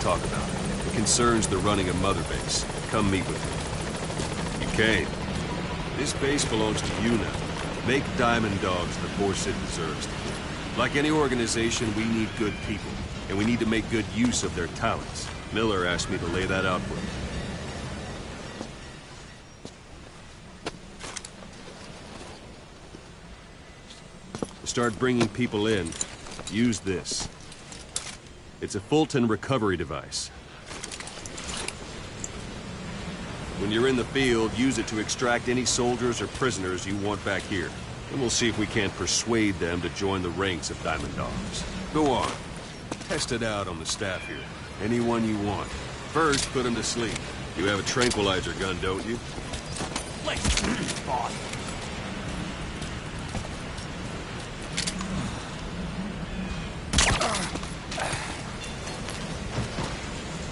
talk about. It concerns the running of Mother Base. Come meet with me. You came. This base belongs to you now. Make Diamond Dogs the force it deserves. Like any organization, we need good people, and we need to make good use of their talents. Miller asked me to lay that out for him. To start bringing people in, use this. It's a Fulton recovery device. When you're in the field, use it to extract any soldiers or prisoners you want back here. And we'll see if we can't persuade them to join the ranks of Diamond Dogs. Go on. Test it out on the staff here. Anyone you want. First, put them to sleep. You have a tranquilizer gun, don't you? Let's boss.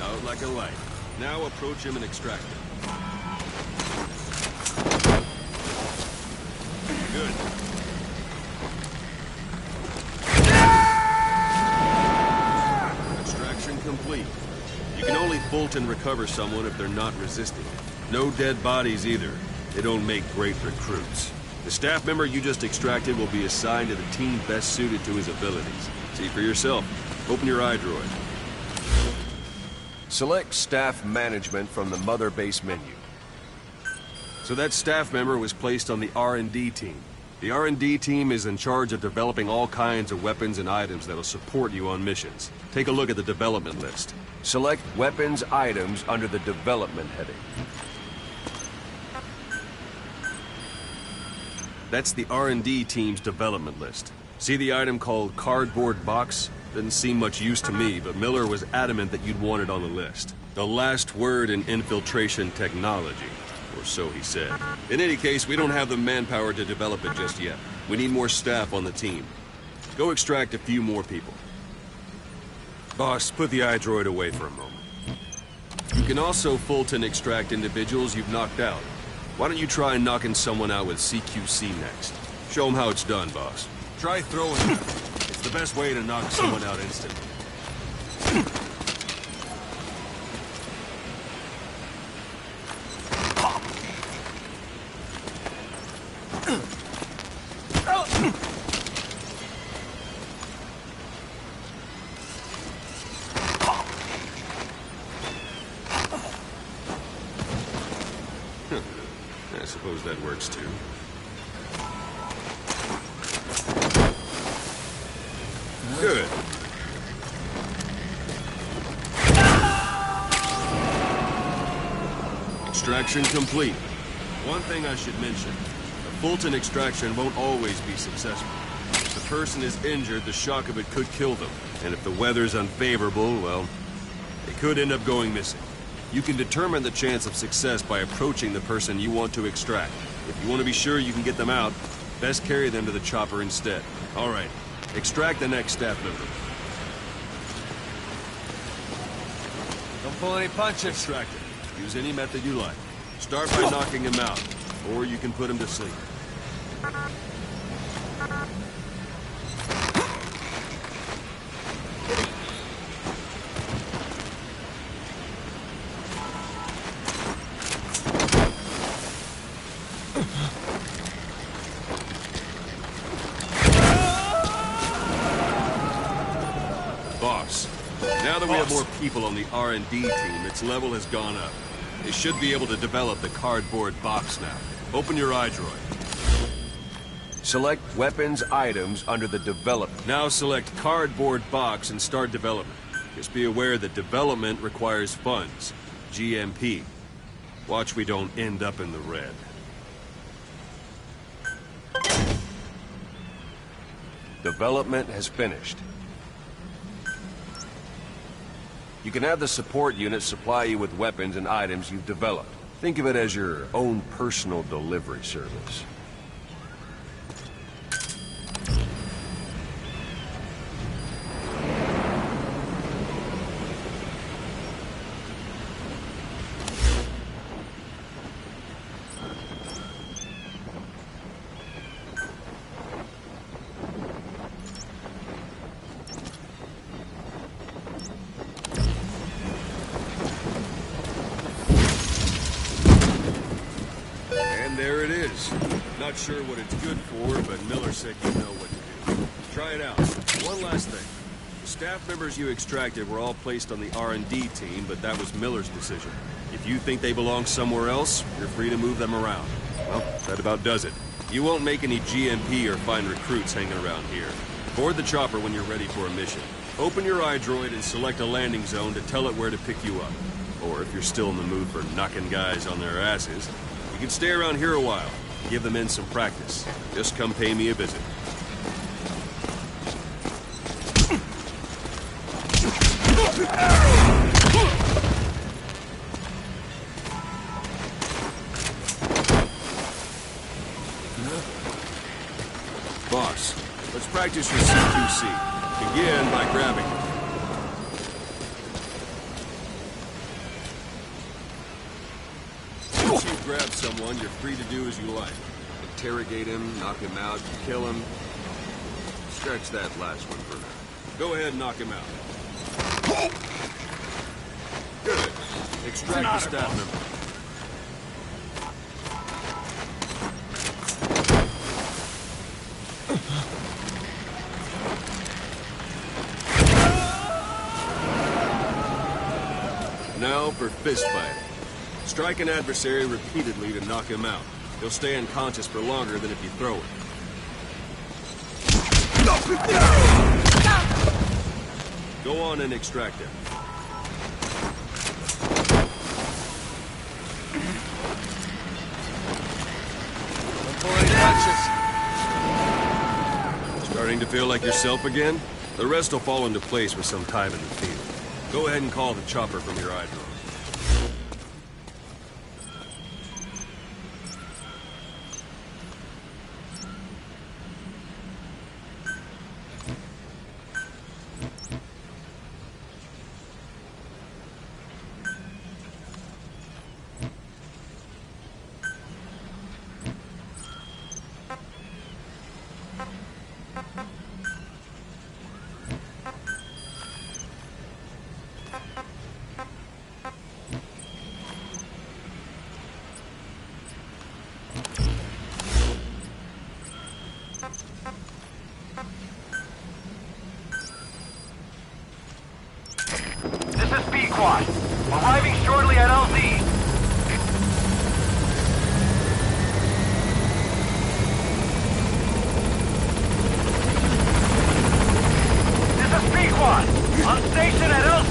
Out like a light. Now approach him and extract him. Good. Extraction complete. You can only Fulton recover someone if they're not resisting. No dead bodies either. They don't make great recruits. The staff member you just extracted will be assigned to the team best suited to his abilities. See for yourself. Open your iDroid. Select Staff Management from the Mother Base menu. So that staff member was placed on the R&D team. The R&D team is in charge of developing all kinds of weapons and items that'll support you on missions. Take a look at the development list. Select Weapons Items under the Development heading. That's the R&D team's development list. See the item called Cardboard Box? Didn't seem much use to me, but Miller was adamant that you'd want it on the list. The last word in infiltration technology. Or so he said. In any case, we don't have the manpower to develop it just yet. We need more staff on the team. Go extract a few more people. Boss, put the iDroid away for a moment. You can also Fulton extract individuals you've knocked out. Why don't you try knocking someone out with CQC next? Show them how it's done, boss. Try throwing them. It's the best way to knock someone out instantly. I suppose that works too. Good. Extraction complete. One thing I should mention. A Fulton extraction won't always be successful. If the person is injured, the shock of it could kill them. And if the weather's unfavorable, well, they could end up going missing. You can determine the chance of success by approaching the person you want to extract. If you want to be sure you can get them out, best carry them to the chopper instead. All right, extract the next staff member. Don't pull any punches. Extract it. Use any method you like. Start by knocking him out, or you can put him to sleep. Boss, now that we have more people on the R&D team, its level has gone up. They should be able to develop the cardboard box now. Open your iDroid. Select Weapons Items under the Development. Now select Cardboard Box and start development. Just be aware that development requires funds. GMP. Watch we don't end up in the red. Development has finished. You can have the support unit supply you with weapons and items you've developed. Think of it as your own personal delivery service. is. Not sure what it's good for, but Miller said you know what to do. Try it out. One last thing. The staff members you extracted were all placed on the R&D team, but that was Miller's decision. If you think they belong somewhere else, you're free to move them around. Well, that about does it. You won't make any GMP or find recruits hanging around here. Board the chopper when you're ready for a mission. Open your iDroid and select a landing zone to tell it where to pick you up. Or if you're still in the mood for knocking guys on their asses, you can stay around here a while. Give the men some practice. Just come pay me a visit. Boss, let's practice your CQC. Begin by grabbing him. Once you've grabbed someone, you're free to do as you like. Interrogate him, knock him out, kill him. Scratch that last one for now. Go ahead and knock him out. Good. Extract the staff member. Now for fist fighting. Strike an adversary repeatedly to knock him out. He'll stay unconscious for longer than if you throw it. Go on and extract him. Don't pull any punches. Starting to feel like yourself again? The rest will fall into place with some time in the field. Go ahead and call the chopper from your iDroid. Arriving shortly at LZ. This is P-Quad. On station at LZ.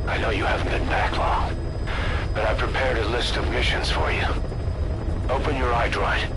I know you haven't been back long, but I've prepared a list of missions for you. Open your iDroid.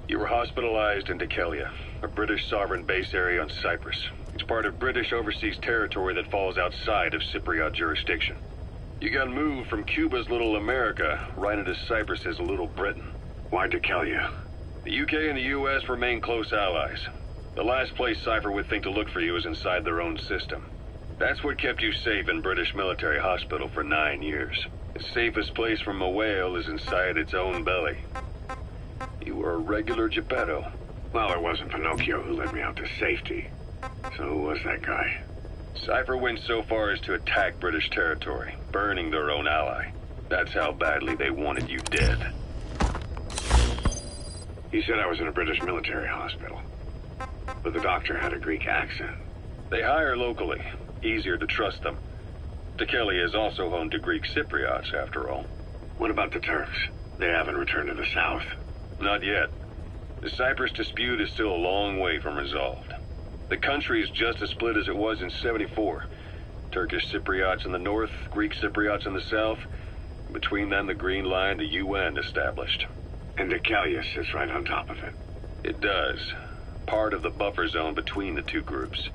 You were hospitalized in Dekelia, a British sovereign base area on Cyprus. It's part of British overseas territory that falls outside of Cypriot jurisdiction. You got moved from Cuba's Little America right into Cyprus's Little Britain. Why Dekelia? The UK and the US remain close allies. The last place Cypher would think to look for you is inside their own system. That's what kept you safe in British military hospital for 9 years. The safest place from a whale is inside its own belly. You were a regular Geppetto. Well, it wasn't Pinocchio who led me out to safety. So who was that guy? Cypher went so far as to attack British territory, burning their own ally. That's how badly they wanted you dead. He said I was in a British military hospital. But the doctor had a Greek accent. They hire locally. Easier to trust them. Dekelia is also home to Greek Cypriots, after all. What about the Turks? They haven't returned to the south. Not yet. The Cyprus dispute is still a long way from resolved. The country is just as split as it was in '74. Turkish Cypriots in the north, Greek Cypriots in the south. Between them, the Green Line, the UN established. And Dekelia sits right on top of it. It does. Part of the buffer zone between the two groups.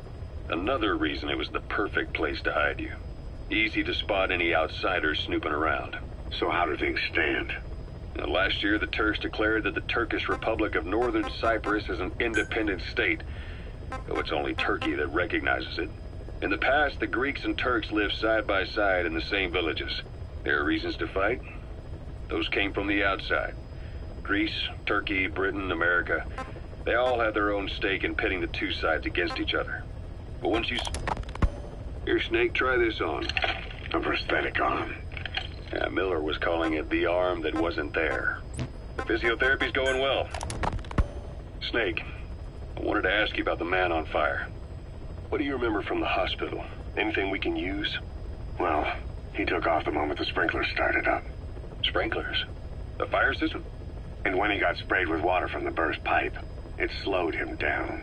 Another reason it was the perfect place to hide you. Easy to spot any outsiders snooping around. So how do things stand? Last year, the Turks declared that the Turkish Republic of Northern Cyprus is an independent state, though it's only Turkey that recognizes it. In the past, the Greeks and Turks lived side by side in the same villages. There are reasons to fight. Those came from the outside. Greece, Turkey, Britain, America, they all had their own stake in pitting the two sides against each other. But once you... Here, Snake, try this on. A prosthetic arm. Yeah, Miller was calling it the arm that wasn't there. The physiotherapy's going well. Snake, I wanted to ask you about the man on fire. What do you remember from the hospital? Anything we can use? Well, he took off the moment the sprinklers started up. Sprinklers? The fire system? And when he got sprayed with water from the burst pipe, it slowed him down.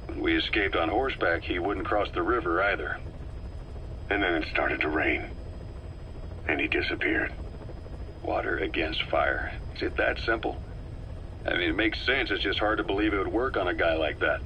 When we escaped on horseback, he wouldn't cross the river either. And then it started to rain. And he disappeared. Water against fire. Is it that simple? I mean, it makes sense. It's just hard to believe it would work on a guy like that.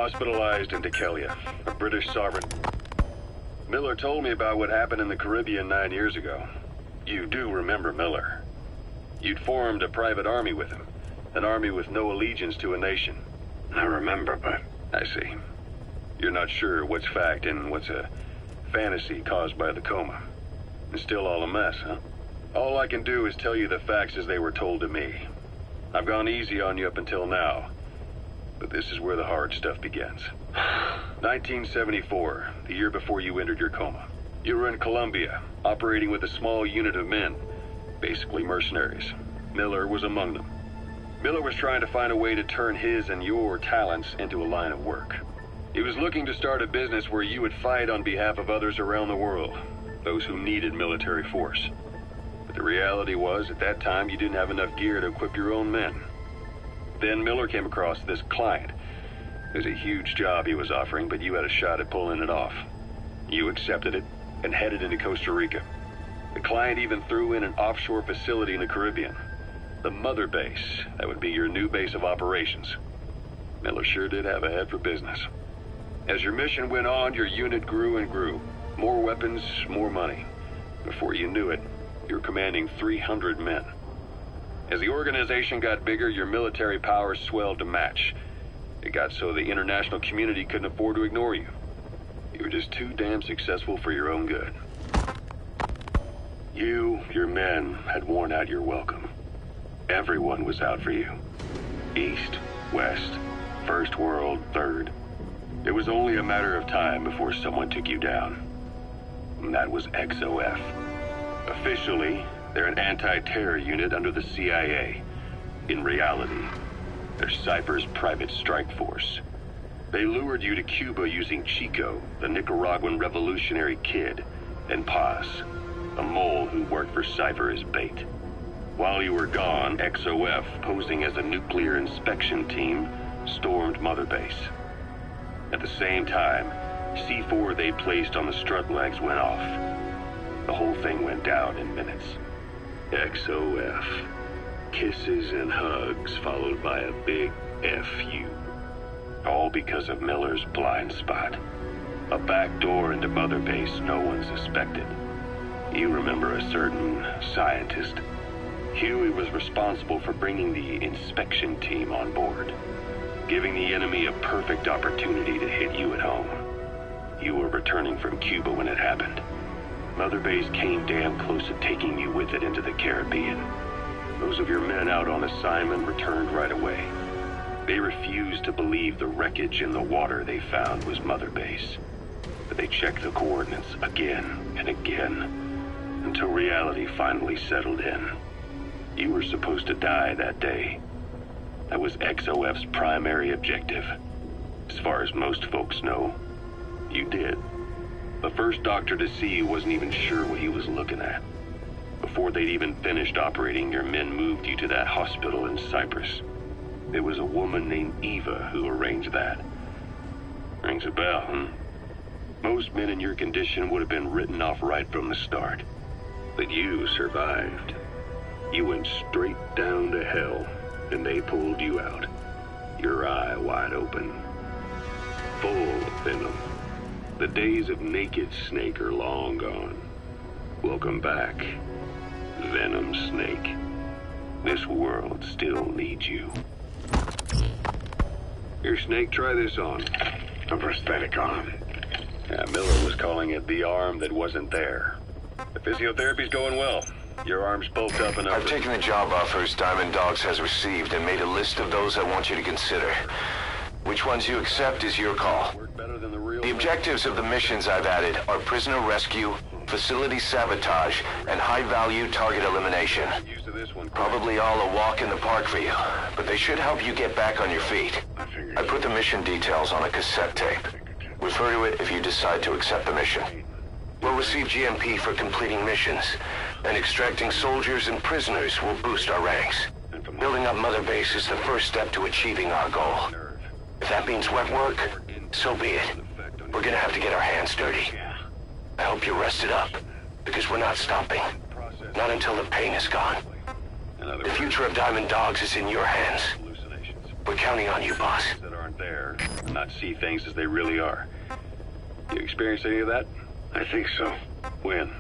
hospitalized in Decalia, a British sovereign. Miller told me about what happened in the Caribbean 9 years ago. You do remember Miller. You'd formed a private army with him, an army with no allegiance to a nation. I remember, but... I see. You're not sure what's fact and what's a fantasy caused by the coma. It's still all a mess, huh? All I can do is tell you the facts as they were told to me. I've gone easy on you up until now, but this is where the hard stuff begins. 1974, the year before you entered your coma. You were in Colombia, operating with a small unit of men, basically mercenaries. Miller was among them. Miller was trying to find a way to turn his and your talents into a line of work. He was looking to start a business where you would fight on behalf of others around the world, those who needed military force. But the reality was, at that time, you didn't have enough gear to equip your own men. Then Miller came across this client. It was a huge job he was offering, but you had a shot at pulling it off. You accepted it and headed into Costa Rica. The client even threw in an offshore facility in the Caribbean. The mother base, that would be your new base of operations. Miller sure did have a head for business. As your mission went on, your unit grew and grew. More weapons, more money. Before you knew it, you were commanding 300 men. As the organization got bigger, your military powers swelled to match. It got so the international community couldn't afford to ignore you. You were just too damn successful for your own good. You, your men, had worn out your welcome. Everyone was out for you. East, West, First World, Third. It was only a matter of time before someone took you down. And that was XOF. Officially, they're an anti-terror unit under the CIA. In reality, they're Cypher's private strike force. They lured you to Cuba using Chico, the Nicaraguan revolutionary kid, and Paz, a mole who worked for Cypher as bait. While you were gone, XOF, posing as a nuclear inspection team, stormed Mother Base. At the same time, C4 they placed on the strut legs went off. The whole thing went down in minutes. XOF. Kisses and hugs followed by a big FU. All because of Miller's blind spot. A back door into Mother Base no one suspected. You remember a certain scientist. Huey was responsible for bringing the inspection team on board, giving the enemy a perfect opportunity to hit you at home. You were returning from Cuba when it happened. Mother Base came damn close to taking you with it into the Caribbean. Those of your men out on assignment returned right away. They refused to believe the wreckage in the water they found was Mother Base. But they checked the coordinates again and again, until reality finally settled in. You were supposed to die that day. That was XOF's primary objective. As far as most folks know, you did. The first doctor to see you wasn't even sure what he was looking at. Before they'd even finished operating, your men moved you to that hospital in Cyprus. It was a woman named Eva who arranged that. Rings a bell, huh? Most men in your condition would have been written off right from the start. But you survived. You went straight down to hell, and they pulled you out. Your eye wide open. Full of venom. The days of naked Snake are long gone. Welcome back, Venom Snake. This world still needs you. Here, Snake, try this on. A prosthetic arm. Yeah, Miller was calling it the arm that wasn't there. The physiotherapy's going well. Your arm's bulked up enough. I've taken the job offers Diamond Dogs has received and made a list of those I want you to consider. Which ones you accept is your call. Work better than the real. The objectives of the missions I've added are prisoner rescue, facility sabotage, and high-value target elimination. Used to this one. Probably all a walk in the park for you, but they should help you get back on your feet. I put the mission details on a cassette tape. Refer to it if you decide to accept the mission. We'll receive GMP for completing missions, and extracting soldiers and prisoners will boost our ranks. Building up Mother Base is the first step to achieving our goal. If that means wet work, so be it. We're gonna have to get our hands dirty. I hope you're rested up, because we're not stopping. Not until the pain is gone. The future of Diamond Dogs is in your hands. We're counting on you, boss. That aren't there, and not see things as they really are. You experience any of that? I think so. When?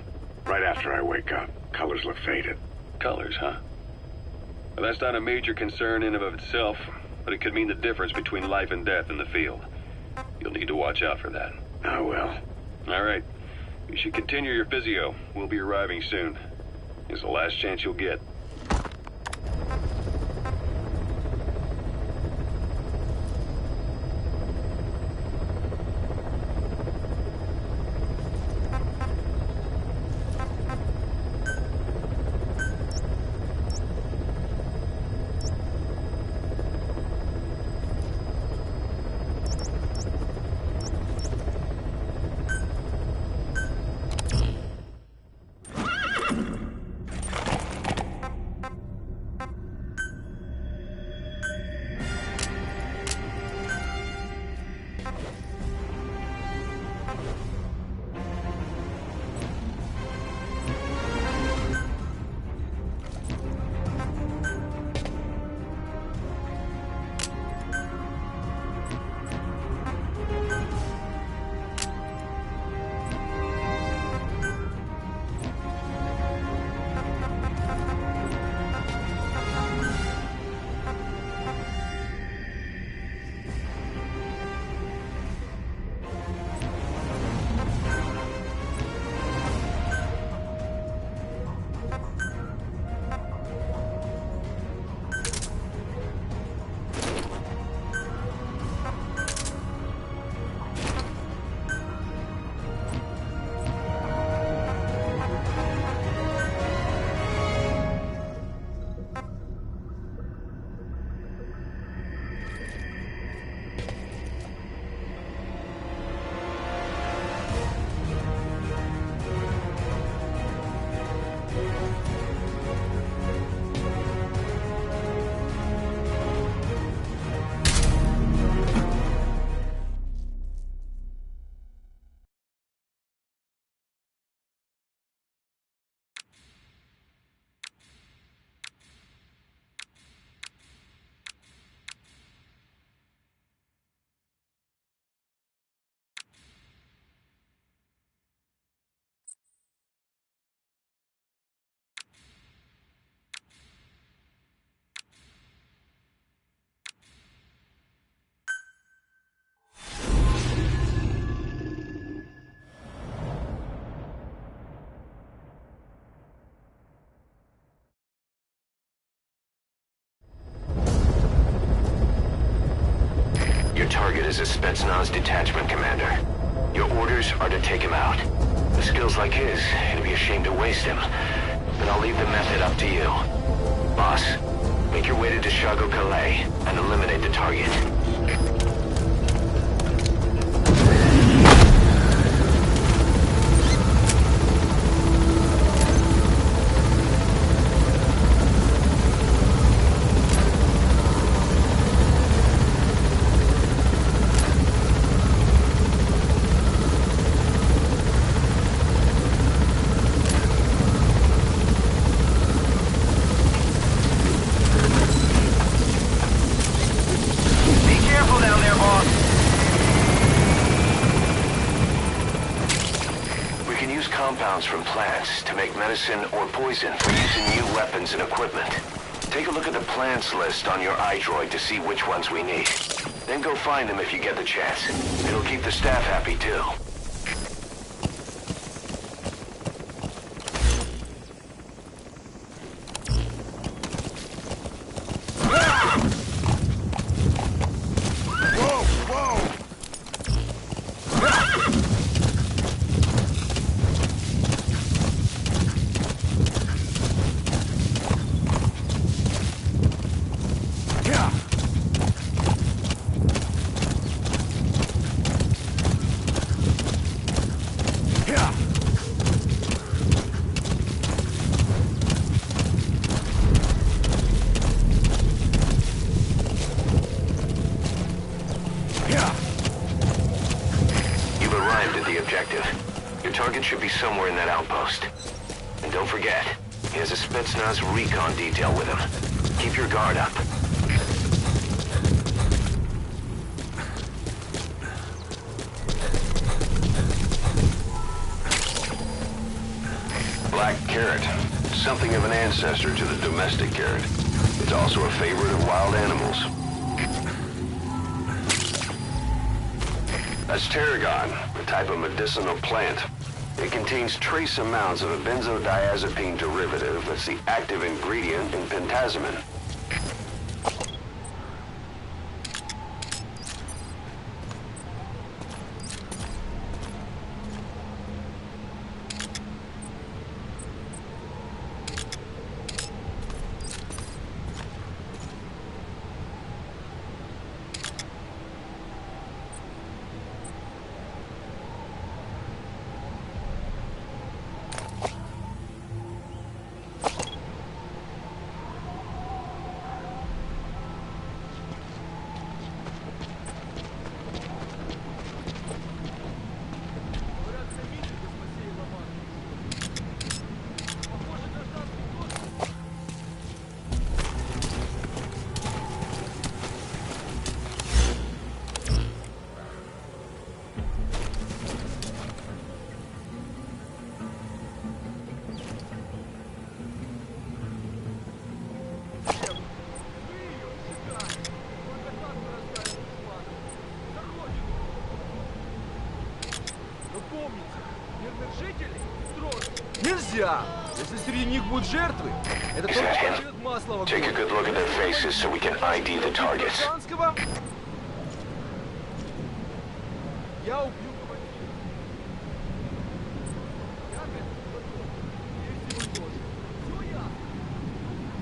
Right after I wake up. Colors look faded. Colors, huh? Well, that's not a major concern in and of itself, but it could mean the difference between life and death in the field. You'll need to watch out for that. I will. All right. You should continue your physio. We'll be arriving soon. It's the last chance you'll get. Your target is a Spetsnaz detachment commander. Your orders are to take him out. With skills like his, it'd be a shame to waste him. But I'll leave the method up to you. Boss, make your way to Deshago Calais and eliminate the target. Compounds from plants to make medicine or poison for using new weapons and equipment. Take a look at the plants list on your iDroid to see which ones we need. Then go find them if you get the chance. It'll keep the staff happy too. Target should be somewhere in that outpost. And don't forget, he has a Spetsnaz recon detail with him. Keep your guard up. something of an ancestor to the domestic carrot. It's also a favorite of wild animals. That's tarragon, a type of medicinal plant. It contains trace amounts of a benzodiazepine derivative that's the active ingredient in pentazemin. Нельзя! Если среди них будут жертвы, это Is только that him? подведет масло в Take a огонь. good look at their faces so we can ID the targets. Гражданского я убью командира. Я к этому готов. Если вы тоже. Все ясно.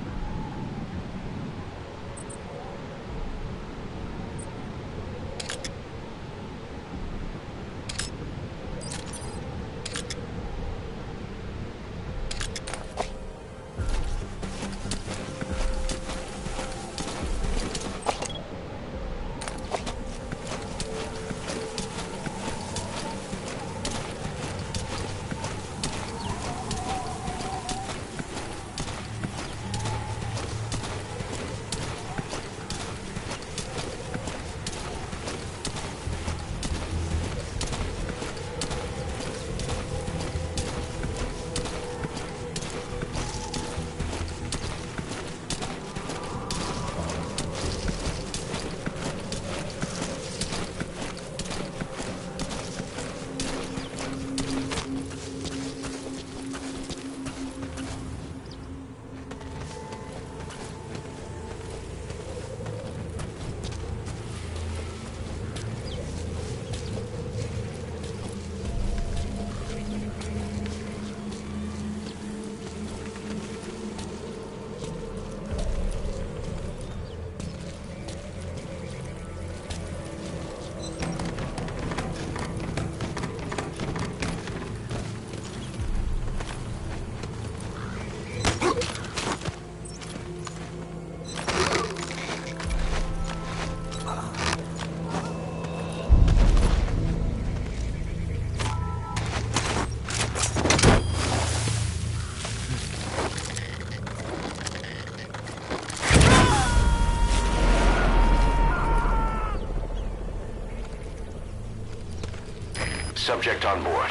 Subject on board.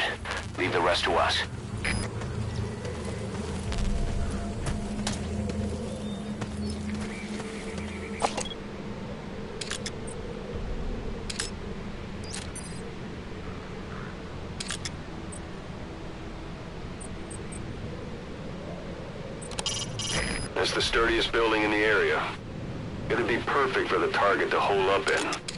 Leave the rest to us. It's the sturdiest building in the area. It'd be perfect for the target to hole up in.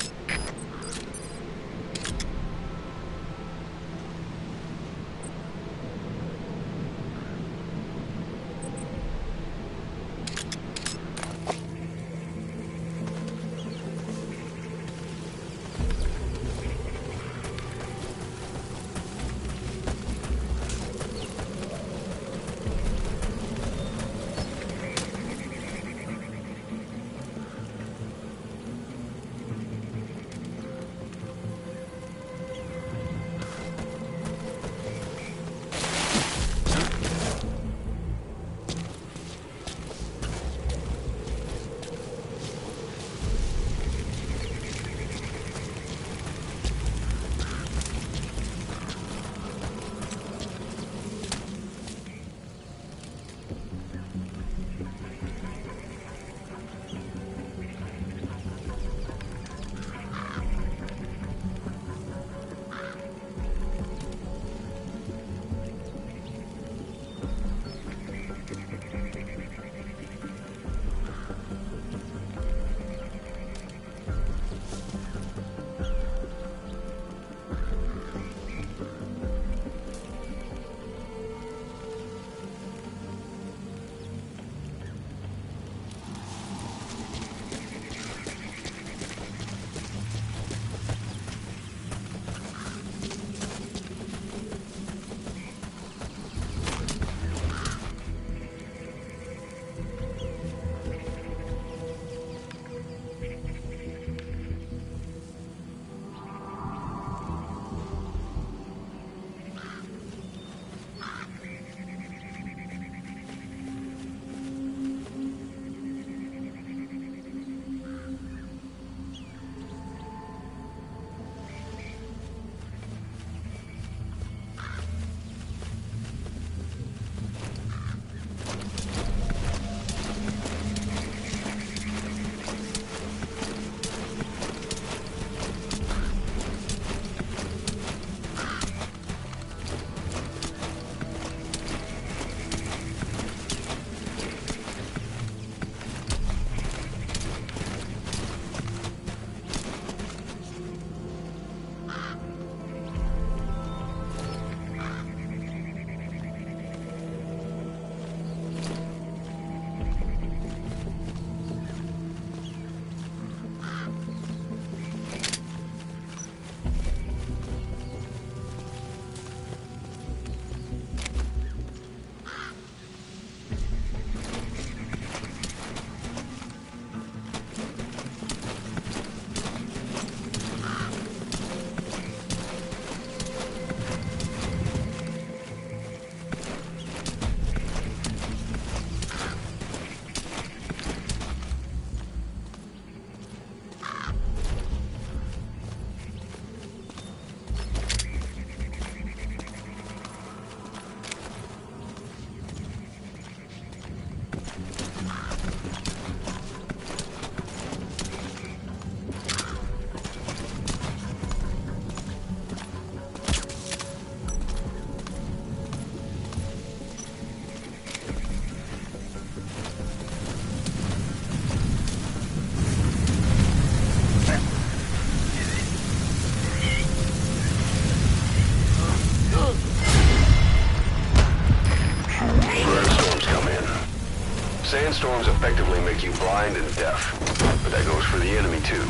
storms effectively make you blind and deaf. But that goes for the enemy too.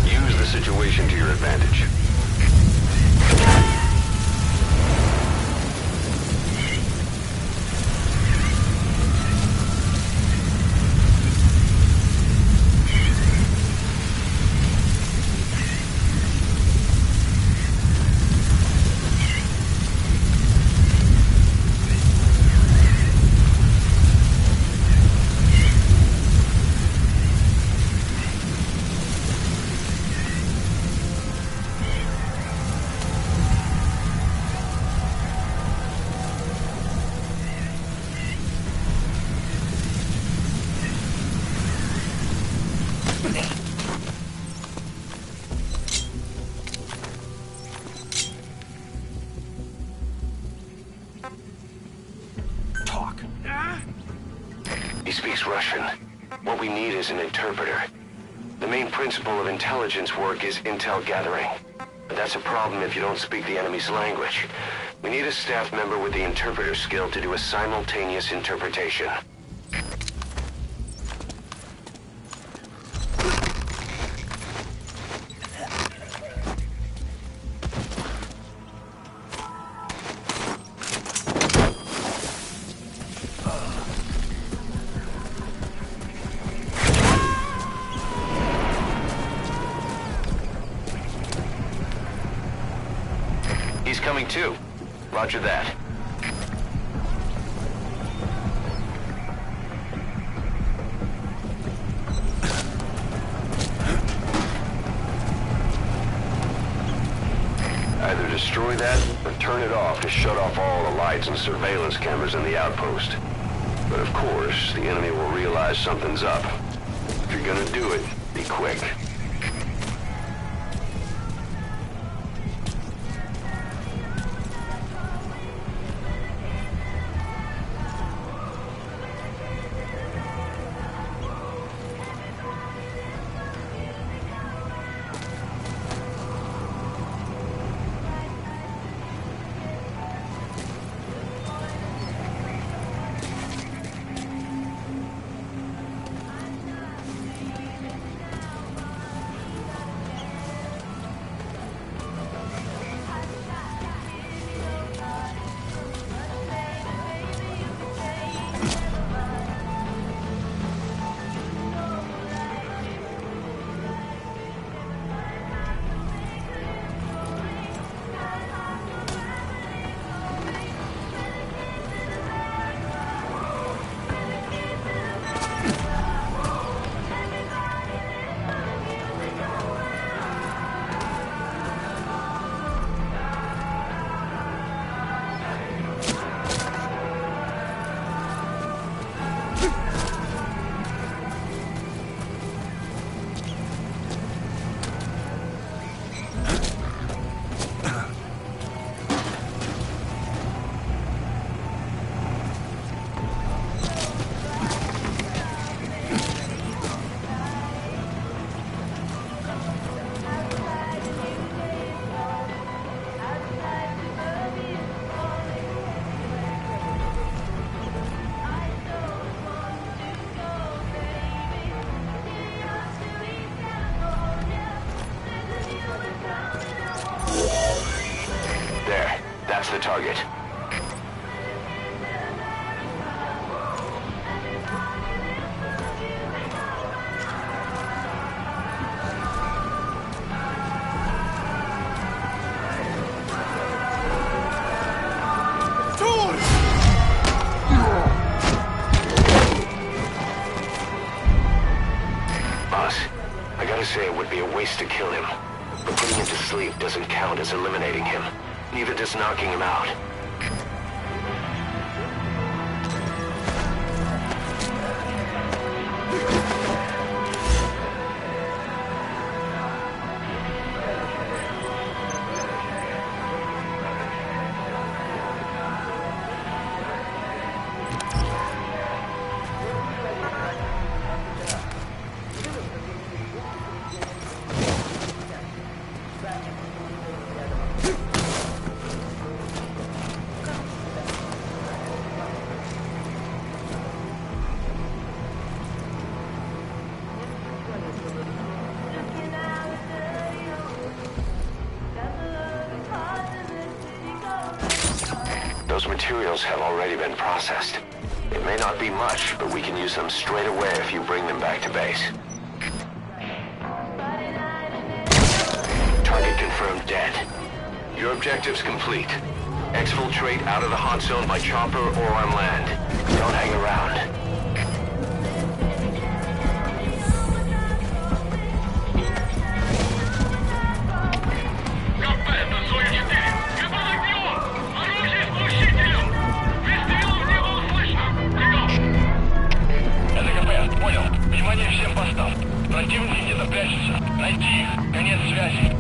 Use the situation to your advantage. He speaks Russian. What we need is an interpreter. The main principle of intelligence work is intel gathering. But that's a problem if you don't speak the enemy's language. We need a staff member with the interpreter skill to do a simultaneous interpretation. He's coming too. Roger that. Either destroy that or turn it off to shut off all the lights and surveillance cameras in the outpost. But of course, the enemy will realize something's up. If you're gonna do it, be quick. That's the target. Boss, I gotta say it would be a waste to kill him. But putting him to sleep doesn't count as eliminating him. Neither does knocking him out. Those materials have already been processed. It may not be much, but we can use them straight away if you bring them back to base. Target confirmed dead. Your objective's complete. Exfiltrate out of the hot zone by chopper or on land. Don't hang around. Внимание всем постам. Противники где-то прячутся. Найти их. Конец связи.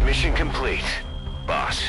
Mission complete, boss.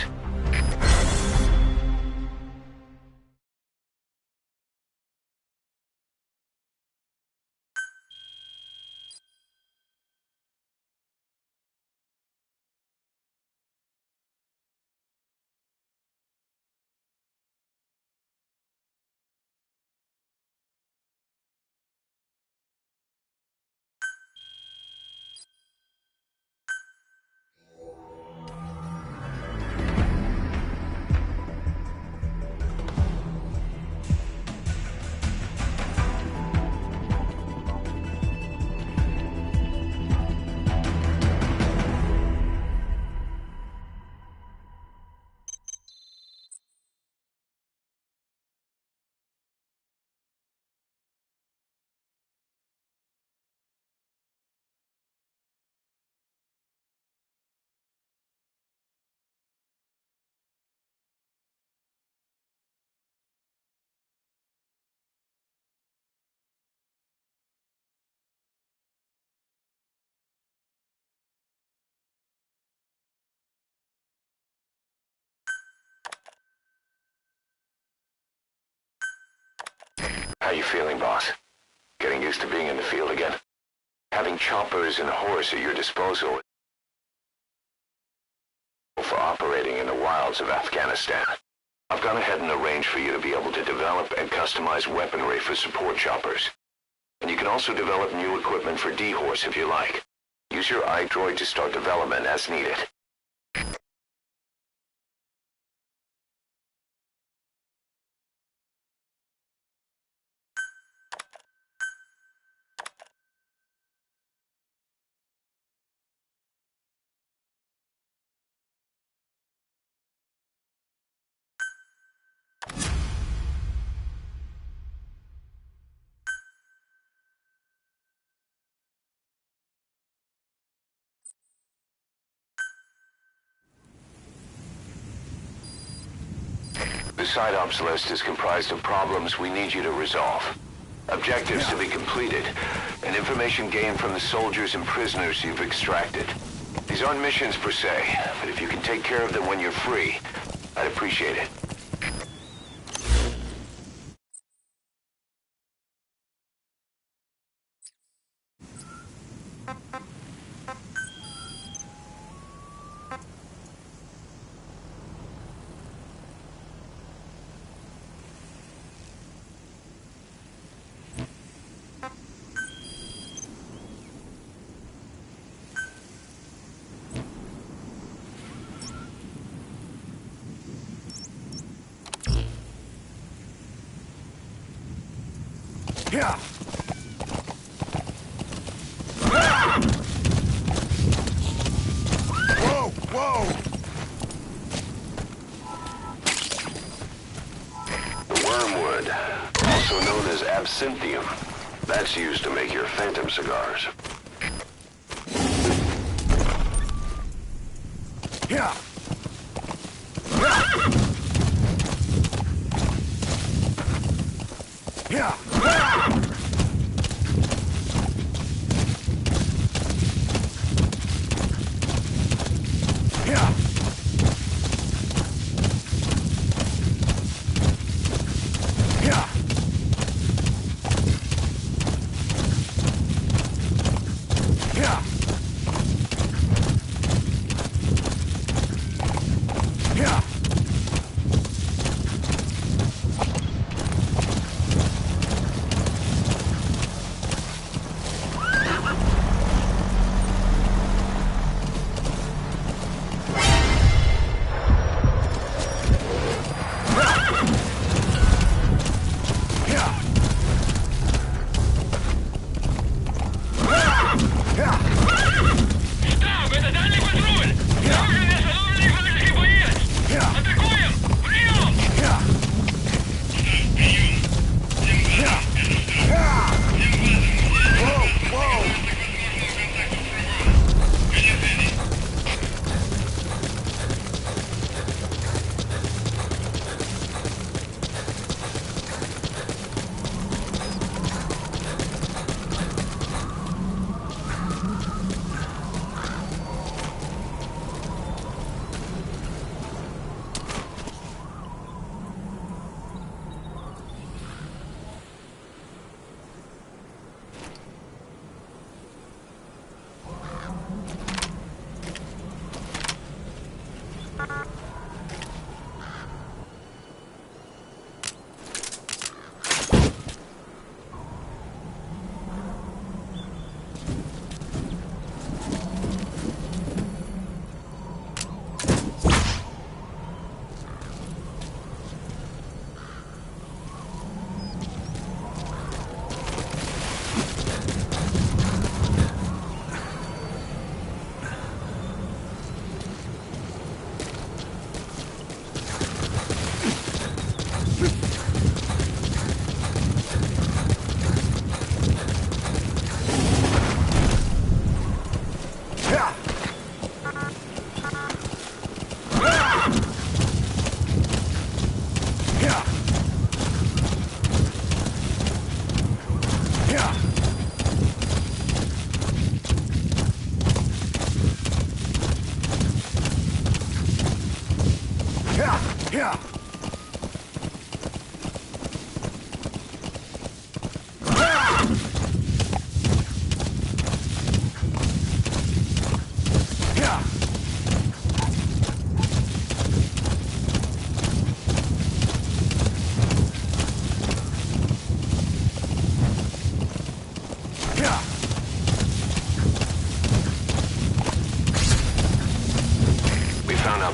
How you feeling, boss? Getting used to being in the field again? Having choppers and horse at your disposal for operating in the wilds of Afghanistan. I've gone ahead and arranged for you to be able to develop and customize weaponry for support choppers. And you can also develop new equipment for D-Horse if you like. Use your iDroid to start development as needed. The side ops list is comprised of problems we need you to resolve. Objectives to be completed, and information gained from the soldiers and prisoners you've extracted. These aren't missions per se, but if you can take care of them when you're free, I'd appreciate it. Whoa! Whoa! Wormwood, also known as absinthium. That's used to make your phantom cigars. Yeah. Yeah. Yeah. Yeah. Yeah. Yeah. Штаб, это дальний патруль! Оружие установленных боец! Атакуем! Прием! Yeah.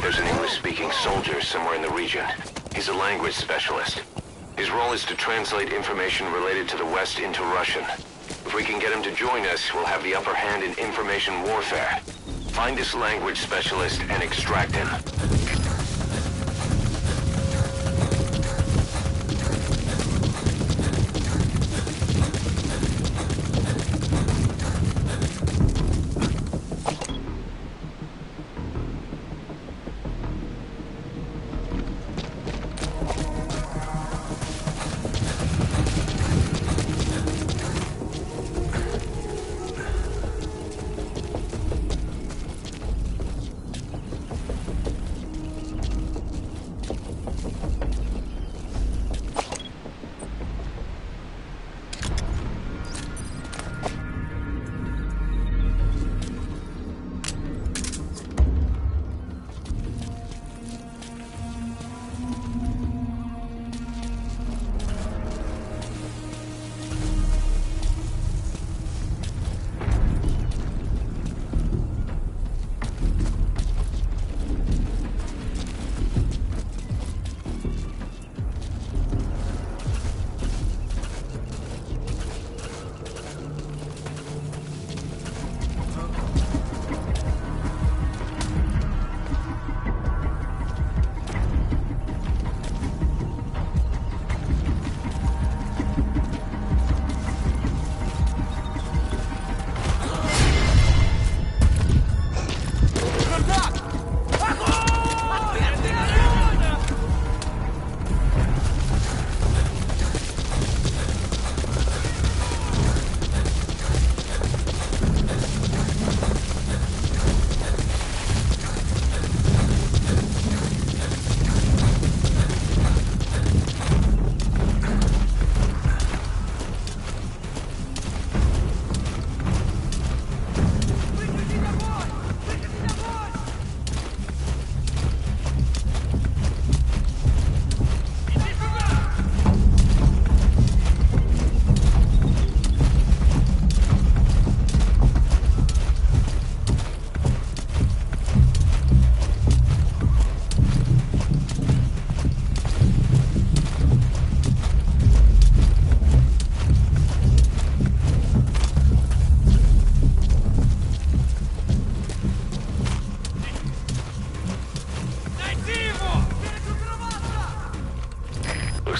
There's an English-speaking soldier somewhere in the region. He's a language specialist. His role is to translate information related to the West into Russian. If we can get him to join us, we'll have the upper hand in information warfare. Find this language specialist and extract him.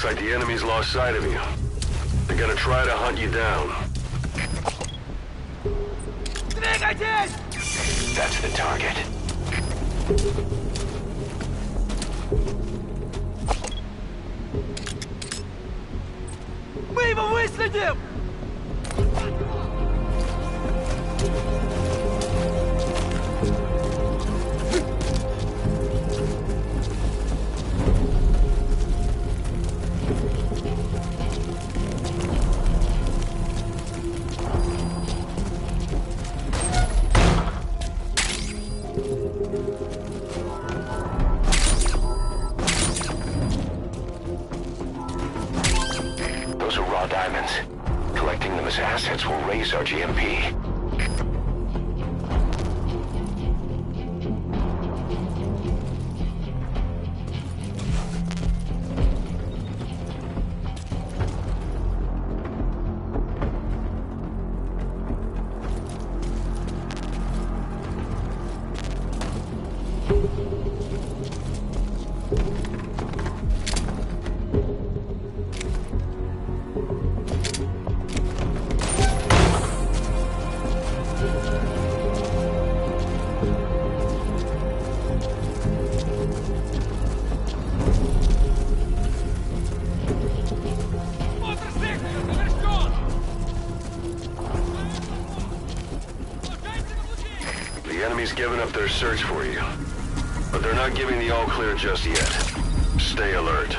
Looks like the enemy's lost sight of you. They're gonna try to hunt you down. That's the target. Мы его выследим! Those are raw diamonds. Collecting them as assets will raise our GMP. The enemy's given up their search for you. But they're not giving the all-clear just yet. Stay alert.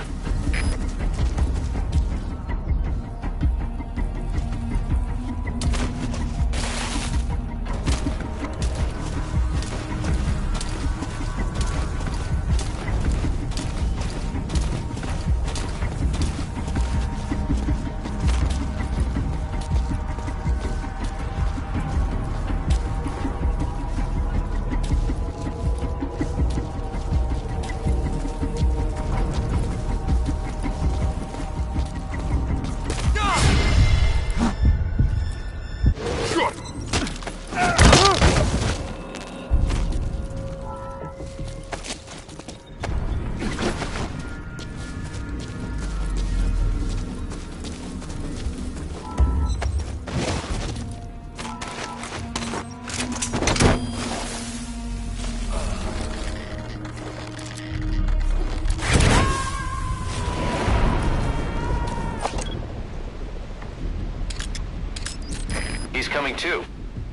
He's coming too.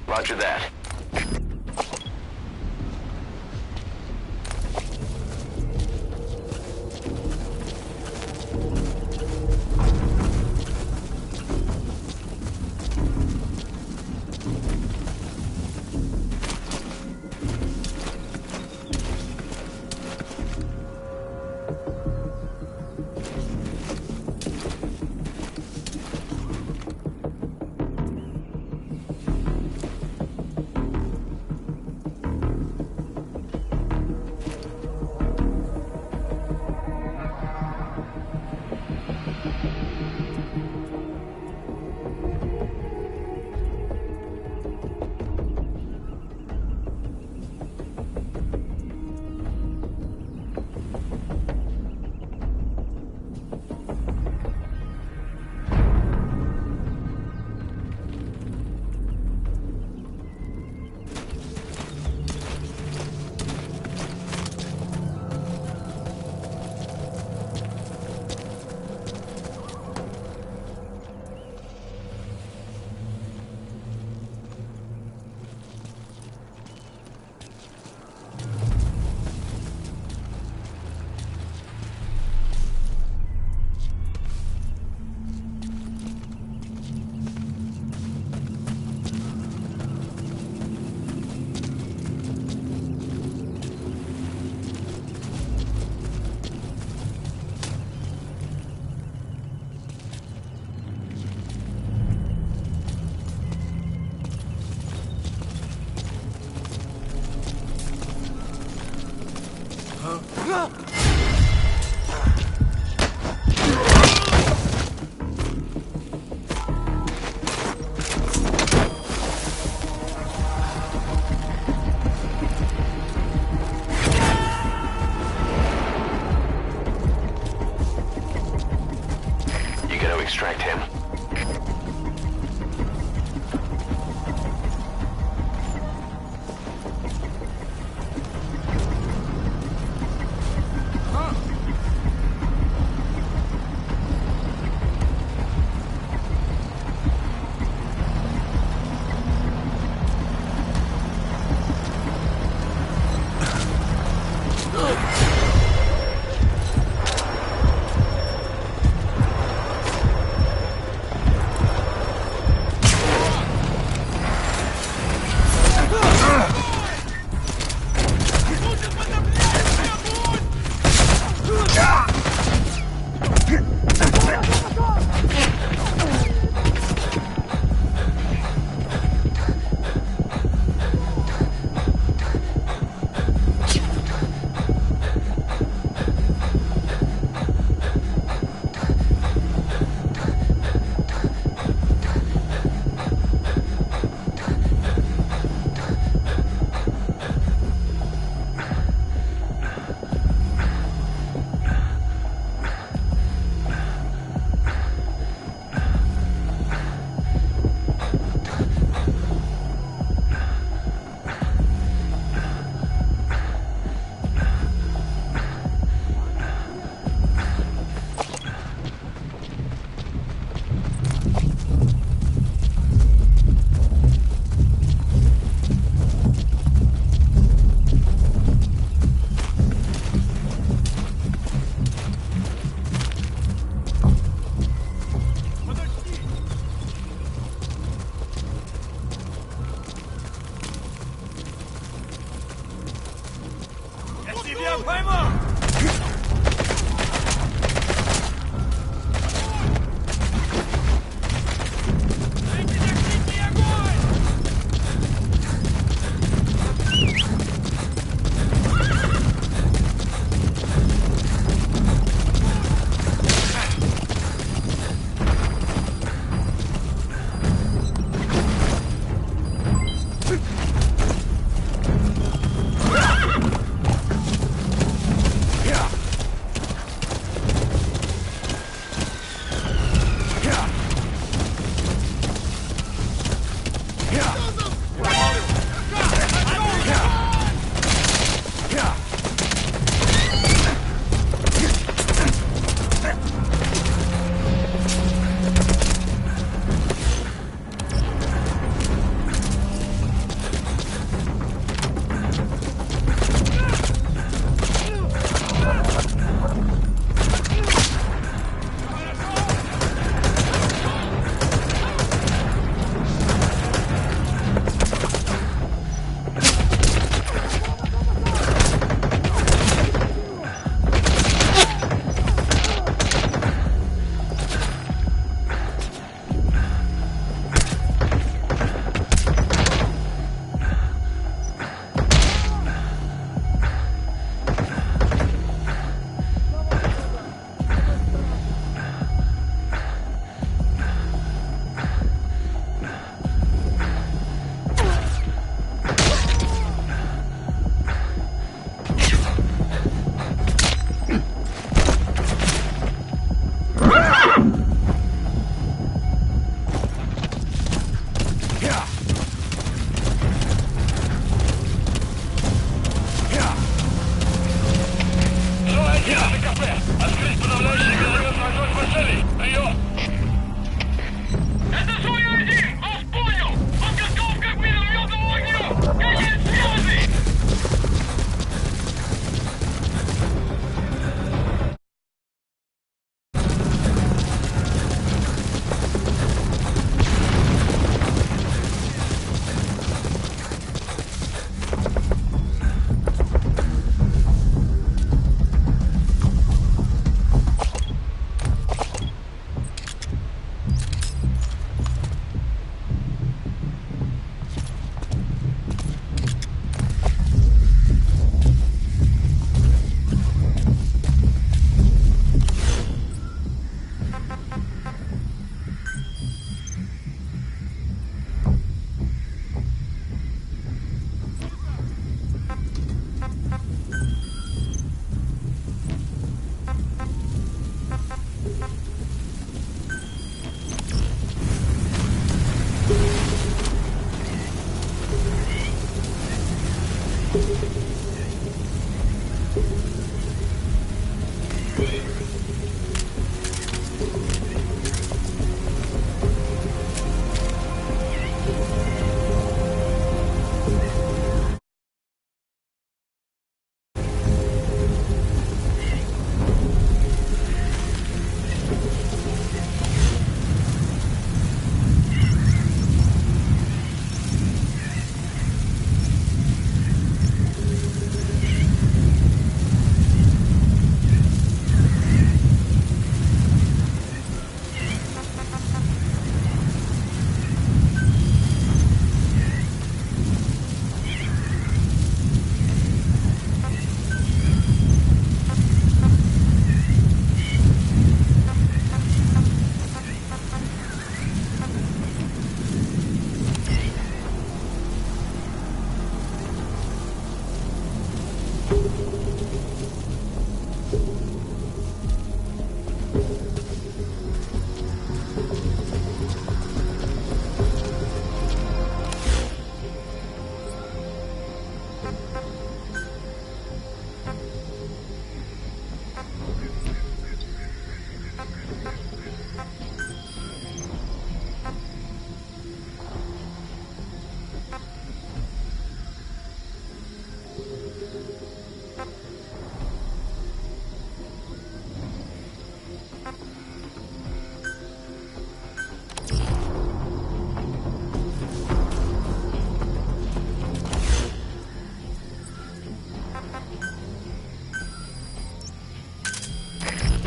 Roger that.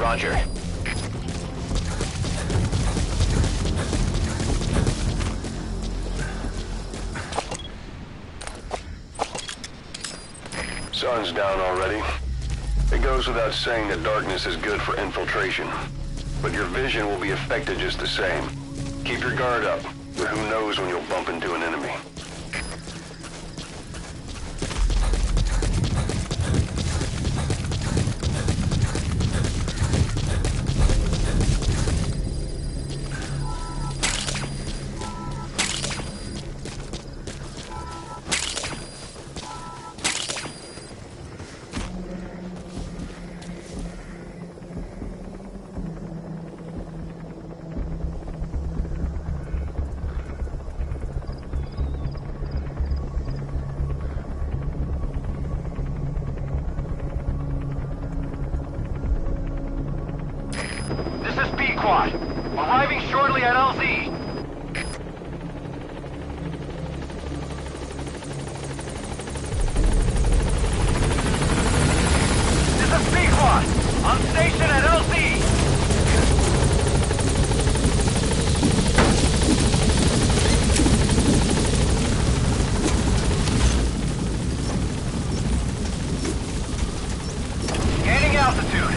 Roger. Sun's down already. It goes without saying that darkness is good for infiltration, but your vision will be affected just the same. Keep your guard up, but who knows when you'll bump into an enemy. Squad, arriving shortly at LZ. This is B Squad, on station at LZ. Gaining altitude.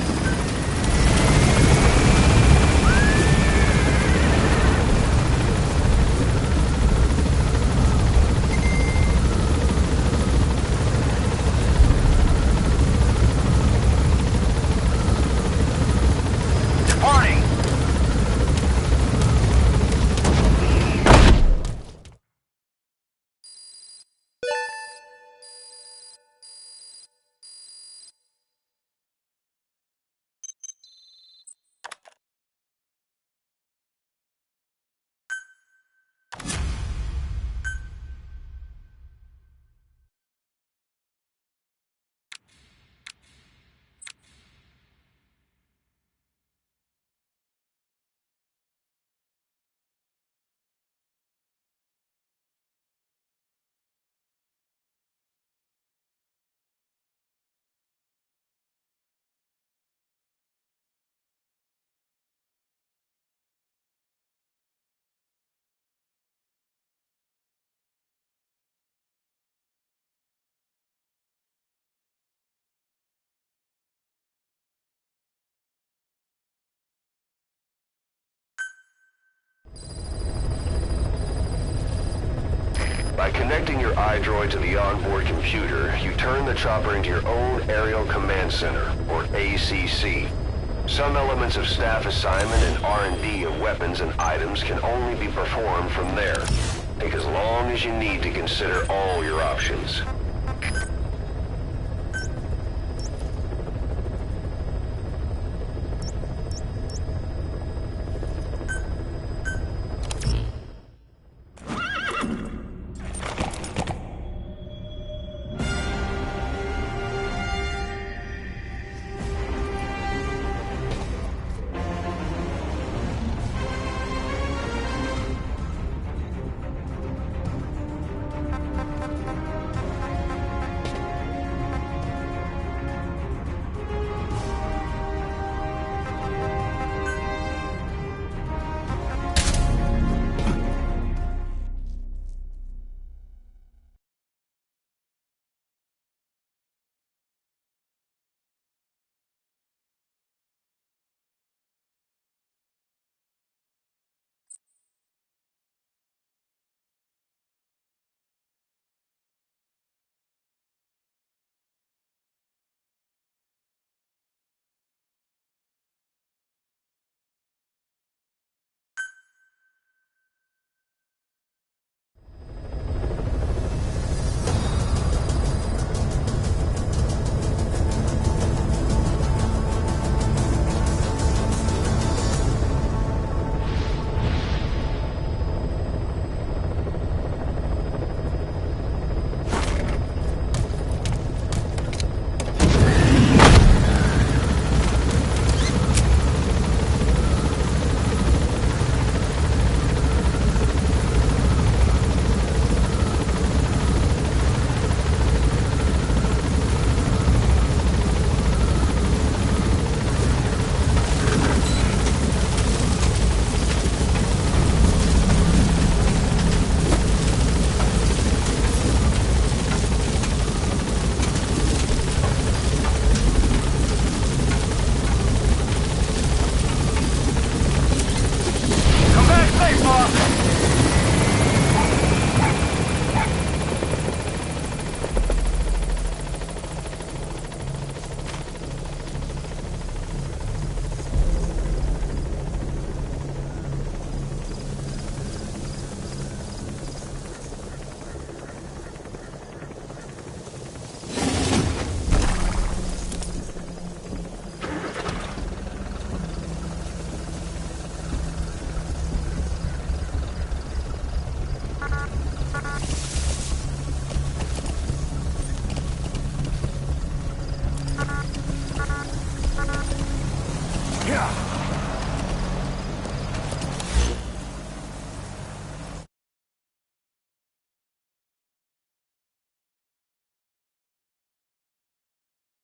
By connecting your iDroid to the onboard computer, you turn the chopper into your own Aerial Command Center, or ACC. Some elements of staff assignment and R&D of weapons and items can only be performed from there. Take as long as you need to consider all your options. Yeah.